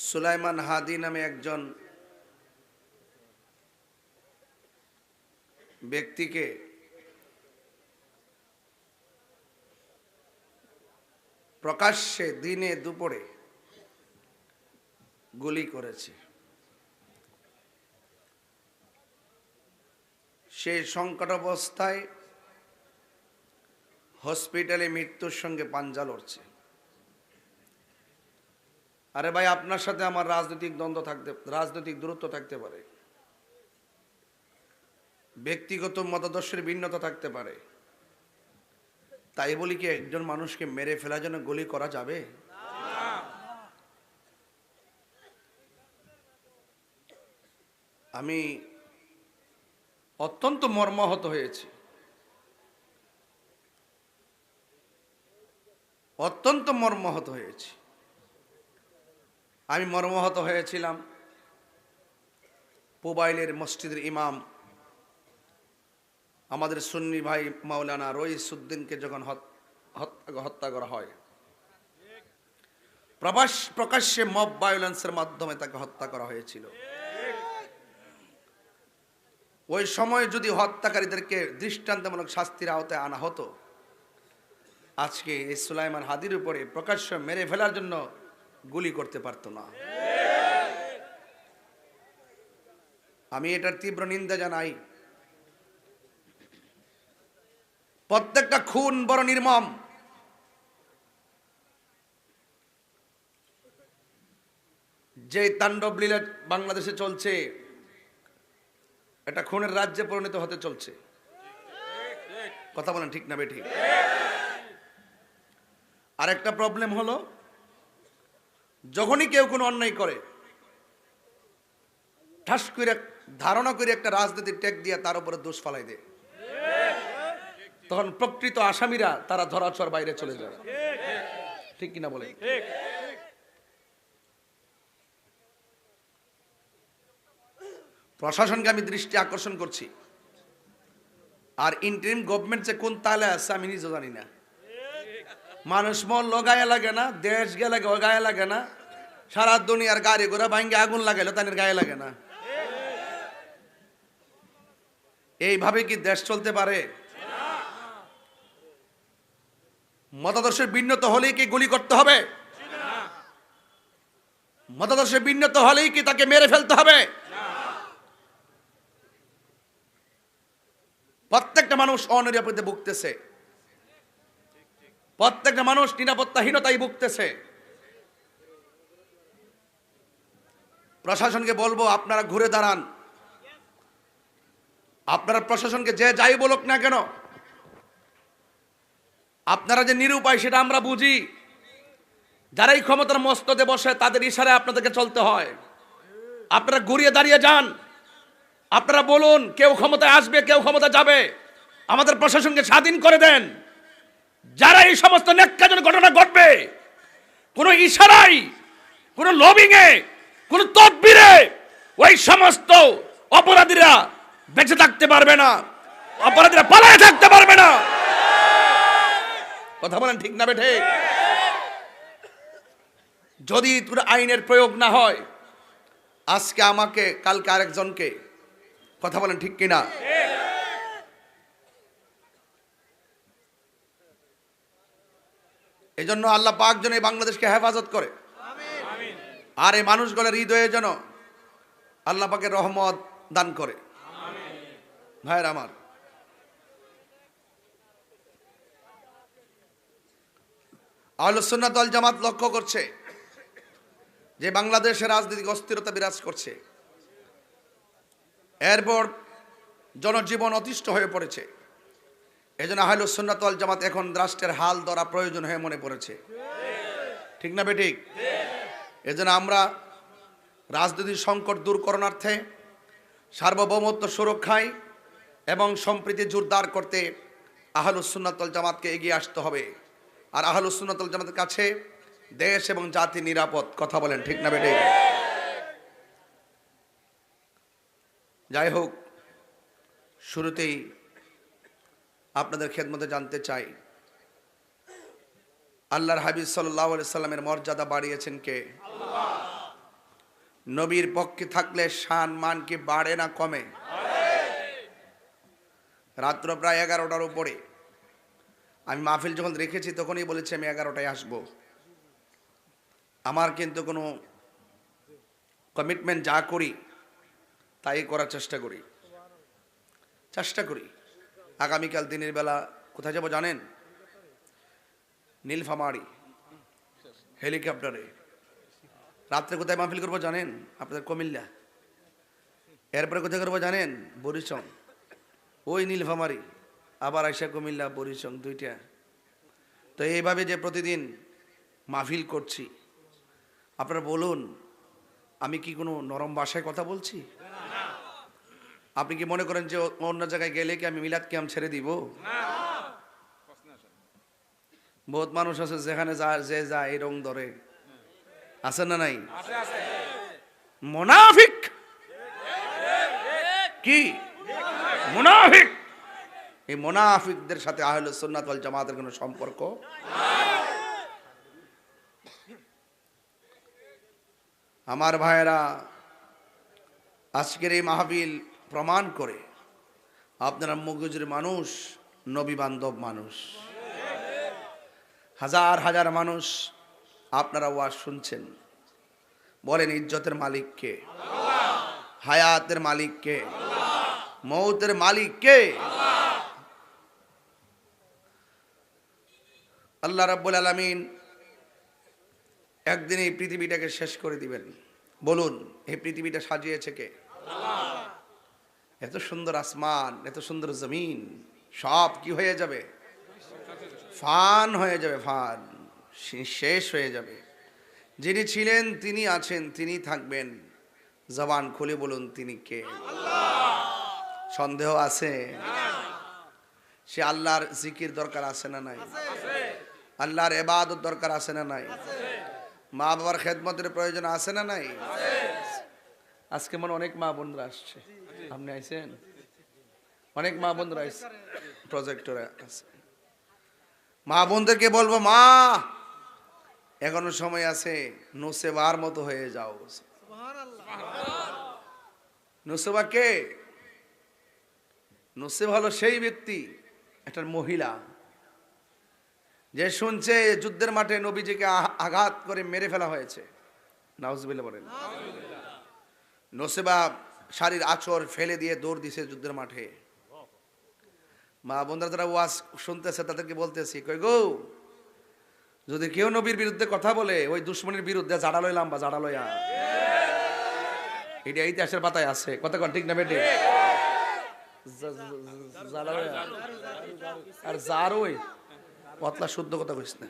সুলাইমান হাদি নামে একজন ব্যক্তিকে প্রকাশ্যে দিনে দুপুরে গুলি করেছে। সে সংকটাবস্থায় হসপিটালে মৃত্যুর সঙ্গে পাঞ্জা লড়ছে। আরে ভাই, আপনার সাথে আমার রাজনৈতিক দূরত্ব থাকতে পারে, ব্যক্তিগত মতাদর্শের ভিন্নতা থাকতে পারে, তাই বলি কি একজন মানুষকে মেরে ফেলার জন্য গুলি করা যাবে? আমি অত্যন্ত মর্মাহত হয়েছি, আমি মর্মাহত হয়েছিলাম পুবাইলের মসজিদের ইমাম আমাদের সুন্নি ভাই মাওলানা রইসউদ্দিনকে যখন হত্যা করা হয়, প্রকাশ্যে মব ভায়োলেন্সের মাধ্যমে তাকে হত্যা করা হয়েছিল। ওই সময় যদি হত্যাকারীদেরকে দৃষ্টান্তমূলক শাস্তির আওতায় আনা হতো, আজকে এই সুলাইমান হাদির উপরে প্রকাশ্য মেরে ফেলার জন্য গুলি করতে পারত না। আমি এটার তীব্র নিন্দা জানাই। প্রত্যেকটা খুন বড় নির্মম। যে তাণ্ডব লীলা বাংলাদেশে চলছে, এটা খুনের রাজ্যে পরিণত হতে চলছে। কথা বলেন ঠিক না বেঠিক? আর একটা প্রবলেম হলো, যখনই কেউ কোনো অন্যায় করে, ঠাস করে ধারণা করে একটা রাজনীতির ট্যাগ দিয়ে তার উপরে দোষ ফালাই দেয়, তখন প্রকৃত আসামিরা তারা ধরাছোঁয়ার বাইরে চলে যায়। ঠিক কিনা বলে? প্রশাসনকে আমি দৃষ্টি আকর্ষণ করছি, আর ইন্টারিম গভর্নমেন্ট যে কোন তালে আছে আমি নিজে জানি না। মানুষ মরল গায়ে লাগে না, দেশ গেলে গায়ে লাগে না, সারা দুনিয়ার গাড়ি ঘোড়া ভাঙ্গে আগুন লাগাইলো তাদের গায়ে লাগে না। এইভাবে কি দেশ চলতে পারে? মতাদর্শের ভিন্নতা হলেই কি গুলি করতে হবে? মতাদর্শের ভিন্নতা হলেই কি তাকে মেরে ফেলতে হবে? প্রত্যেকটা মানুষ অনিরাপদে ভুগতেছে, প্রত্যেকটা মানুষ নিরাপত্তাহীনতায় ভুগতেছে। প্রশাসনকে বলবো, আপনারা ঘুরে দাঁড়ান। আপনারা প্রশাসনকে যে যাই বলুক না কেন, আপনারা যে নিরুপায় সেটা আমরা বুঝি। যারাই ক্ষমতার মস্তদে বসে তাদের ইশারায় আপনাদেরকে চলতে হয়। আপনারা ঘুরিয়ে দাঁড়িয়ে যান, আপনারা বলুন কেউ ক্ষমতায় আসবে, কেউ ক্ষমতা যাবে, আমাদের প্রশাসনকে স্বাধীন করে দেন। যারা এই সমস্ত ন্যাক্কারজনক ঘটনা ঘটবে, কোনো ইশারায়, কোনো লবিংয়ে, কোনো তদবিরে ওই সমস্ত অপরাধীরা বেঁচে থাকতে পারবে না, অপরাধীরা পালায়ে থাকতে পারবে না। কথা বলেন ঠিক না বেঠে? যদি আইনের প্রয়োগ না হয়, আজকে আমাকে, কালকে আরেকজনকে, কথা বলেন ঠিক কিনা? এই জন্য আল্লাহ পাক যেন এই বাংলাদেশকে হেফাজত করে, আর এই মানুষগুলোর হৃদয়ে যেন আল্লাহ পাকের রহমত দান করে। ভাইয়ের আমার, আহলুস সুন্নাত ওয়াল জামাত লক্ষ্য করছে যে বাংলাদেশে রাজনৈতিক অস্থিরতা বিরাজ করছে, এরপর জনজীবন অতিষ্ঠ হয়ে পড়েছে। এই জন্য আহলুস সুন্নাত ওয়াল জামাত এখন রাষ্ট্রের হাল ধরা প্রয়োজন হয়ে মনে পড়েছে। ঠিক না বেঠিক? এই জন্য আমরা রাজনৈতিক সংকট দূর করণার্থে, সার্বভৌমত্ব সুরক্ষায় এবং সম্প্রীতি জোরদার করতে আহলুস সুন্নাত ওয়াল জামাতকে এগিয়ে আসতে হবে। আর আহলুস সুন্নাত ওয়াল জামাতের কাছে দেশ এবং জাতি নিরাপদ। কথা বলেন ঠিক না বেঠিক? যাই হোক, শুরুতেই আপনাদের খেদমতে জানতে চাই, আল্লাহর হাবিব সাল্লাল্লাহু আলাইহি সাল্লামের মর্যাদা বাড়িয়েছেন কে? নবীর পক্ষে থাকলে শান মান কি বাড়ে না কমে? রাত্র প্রায় 11টার উপরে আমি মাহফিল যখন রেখেছি তখনই বলেছি আমি 11টায় আসব। আমার কিন্তু কোনো কমিটমেন্ট যা করি তাই করার চেষ্টা করি। আগামীকাল দিনের বেলা কোথায় যাব জানেন? নীলফামারী হেলিকপ্টারে। রাত্রে কোথায় মাহফিল করবো জানেন? আপনাদের কুমিল্লা। এরপরে কোথায় করবো জানেন? বরিশং। ওই নীলফামারী আবার আইসা কুমিল্লা, বরিশং, দুইটা। তো এইভাবে যে প্রতিদিন মাহফিল করছি, আপনারা বলুন আমি কি কোনো নরম ভাষায় কথা বলছি? আপনি কি মনে করেন যে অন্য জায়গায় গেলে কি আমি মিলাদ কিয়াম ছেড়ে দিব? বহুত মানুষ আছে যেখানে যে যায় এই রং ধরে, আছে না নাই? মুনাফিক। কি মুনাফিক? এই মুনাফিকদের সাথে আহলে সুন্নাত ওয়াল জামাতের কোনো সম্পর্ক। আমার ভাইয়েরা, আজকের এই মাহফিল প্রমাণ করে আপনারা মগজের মানুষ, নবী বান্ধব মানুষ। হাজার হাজার মানুষ আপনারা ওয়াজ শুনছেন। বলেন ইজ্জতের মালিক কে? হায়াতের মালিক কে? মৌতের মালিক কে? আল্লাহ রাব্বুল আলামিন একদিন এই পৃথিবীটাকে শেষ করে দিবেন। বলুন এই পৃথিবীটা সাজিয়েছে কে? এত সুন্দর আসমান, এত সুন্দর জমিন, সব কি হয়ে যাবে? ফান হয়ে যাবে, ফান, শেষ হয়ে যাবে। যিনি ছিলেন, তিনি আছেন, তিনি থাকবেন। জবান খুলে বলুন তিনি কে? সন্দেহ আছে? সে আল্লাহর জিকির দরকার আছে না নাই? আল্লাহর ইবাদত দরকার আছে না নাই? মা বাবার খেদমতের প্রয়োজন আছে না নাই? আজকে মনে অনেক মা বোনরা আসছে। আপনি আইছেন? অনেক মা বোনরা আসছে, প্রজেক্টরে আছে। মা বোনদেরকে বলবো, মা এখনো সময় আছে, নুসেবার মতো হয়ে যাও। নুসেবা কে? নুসেবা হলো সেই ব্যক্তি, একটা মহিলা, যে শুনছে যুদ্ধের মাঠে নবীজিকে আঘাত করে মেরে ফেলা হয়েছে। নাউজুবিল্লাহ বলেন। নুসেবা শাড়ির আঁচড় ফেলে দিয়ে দৌড় দিছে যুদ্ধের মাঠে। মা বোনরা যারা ওয়াজ শুনতেছে তাদেরকে বলতেছি, কই গো, যদি কেউ নবীর বিরুদ্ধে কথা বলে ওই দুশ্মনের বিরুদ্ধে জাড়া লইলাম বা জাড়া লইয়া, এটা ইতিহাসের পাতায় আছে। কথা কন ঠিক না বেটে? আর যার ওই পতলা শুদ্ধ কথা কইস না।